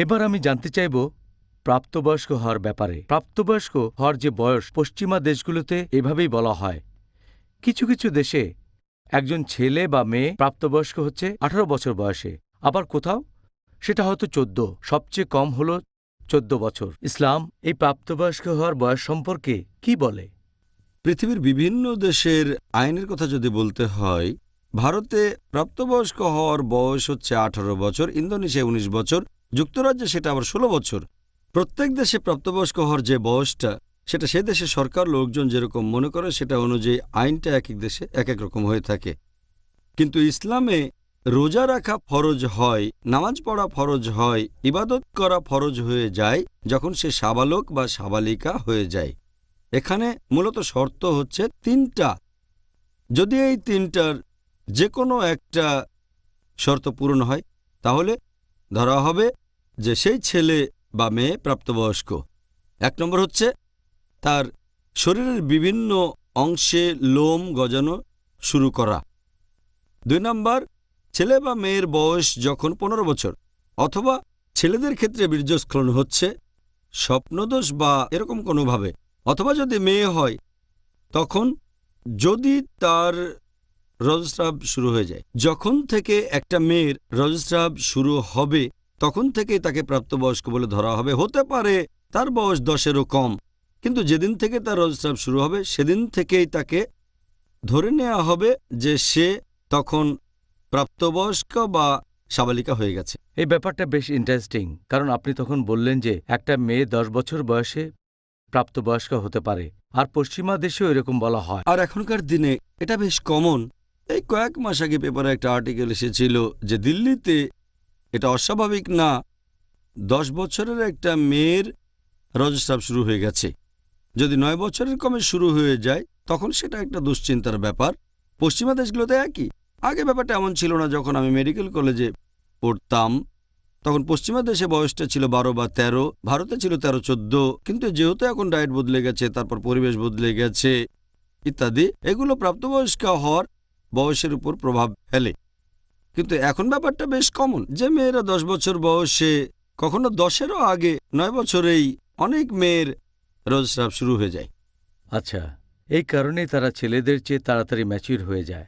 এবার আমি জানতে চাইব প্রাপ্তবয়স্ক হওয়ার ব্যাপারে। প্রাপ্তবয়স্ক হওয়ার যে বয়স পশ্চিমা দেশগুলোতে এভাবেই বলা হয়। কিছু কিছু দেশে একজন ছেলে বা মেয়ে প্রাপ্তবয়স্ক হচ্ছে 18 বছর বয়সে, আবার কোথাও সেটা হয়তো 14, সবচেয়ে কম হল 14 বছর। ইসলাম এই প্রাপ্তবয়স্ক হওয়ার বয়স সম্পর্কে কি বলে? পৃথিবীর বিভিন্ন দেশের আইনের কথা যদি বলতে হয়, ভারতে প্রাপ্তবয়স্ক হওয়ার বয়স হচ্ছে 18 বছর, ইন্দোনেশিয়া 19 বছর, যুক্তরাজ্যে সেটা আবার 16 বছর। প্রত্যেক দেশে প্রাপ্তবয়স্ক হওয়ার যে বয়সটা, সেটা সেই দেশের সরকার লোকজন যেরকম মনে করে সেটা অনুযায়ী আইনটা এক এক দেশে এক এক রকম হয়ে থাকে। কিন্তু ইসলামে রোজা রাখা ফরজ হয়, নামাজ পড়া ফরজ হয়, ইবাদত করা ফরজ হয়ে যায় যখন সে সাবালক বা সাবালিকা হয়ে যায়। এখানে মূলত শর্ত হচ্ছে 3টা। যদি এই 3টার যে কোনো একটা শর্ত পূরণ হয়, তাহলে ধরা হবে যে সেই ছেলে বা মেয়ে প্রাপ্তবয়স্ক। 1 নম্বর হচ্ছে তার শরীরের বিভিন্ন অংশে লোম গজানো শুরু করা। 2 নম্বর, ছেলে বা মেয়ের বয়স যখন 15 বছর, অথবা ছেলেদের ক্ষেত্রে বীর্যস্খলন হচ্ছে স্বপ্নদোষ বা এরকম কোনোভাবে, অথবা যদি মেয়ে হয় তখন যদি তার রজস্রাব শুরু হয়ে যায়। যখন থেকে একটা মেয়ের রজস্রাব শুরু হবে তখন থেকেই তাকে প্রাপ্তবয়স্ক বলে ধরা হবে। হতে পারে তার বয়স 10-এরও কম, কিন্তু যেদিন থেকে তার রজস্রাব শুরু হবে সেদিন থেকেই তাকে ধরে নেওয়া হবে যে সে তখন প্রাপ্তবয়স্ক বা সাবালিকা হয়ে গেছে। এই ব্যাপারটা বেশ ইন্টারেস্টিং, কারণ আপনি তখন বললেন যে একটা মেয়ে 10 বছর বয়সে প্রাপ্তবয়স্ক হতে পারে, আর পশ্চিমা দেশেও এরকম বলা হয়। আর এখনকার দিনে এটা বেশ কমন। এই কয়েক মাস আগে পেপারে একটা আর্টিকেল এসেছিল যে দিল্লিতে এটা অস্বাভাবিক না, 10 বছরের একটা মেয়ের রজস্রাব শুরু হয়ে গেছে। যদি 9 বছরের কমে শুরু হয়ে যায় তখন সেটা একটা দুশ্চিন্তার ব্যাপার। পশ্চিমা দেশগুলোতে একই। আগে ব্যাপারটা এমন ছিল না। যখন আমি মেডিকেল কলেজে পড়তাম তখন পশ্চিমা দেশে বয়সটা ছিল 12 বা 13, ভারতে ছিল 13-14। কিন্তু যেহেতু এখন ডায়েট বদলে গেছে, তারপর পরিবেশ বদলে গেছে ইত্যাদি, এগুলো প্রাপ্তবয়স্ক হওয়ার বয়সের উপর প্রভাব ফেলে। কিন্তু এখন ব্যাপারটা বেশ কমন যে মেয়েরা 10 বছর বয়সে, কখনো 10-এরও আগে, 9 বছরেই অনেক মেয়ের রজস্রাব শুরু হয়ে যায়। আচ্ছা, এই কারণেই তারা ছেলেদের চেয়ে তাড়াতাড়ি ম্যাচিউর হয়ে যায়।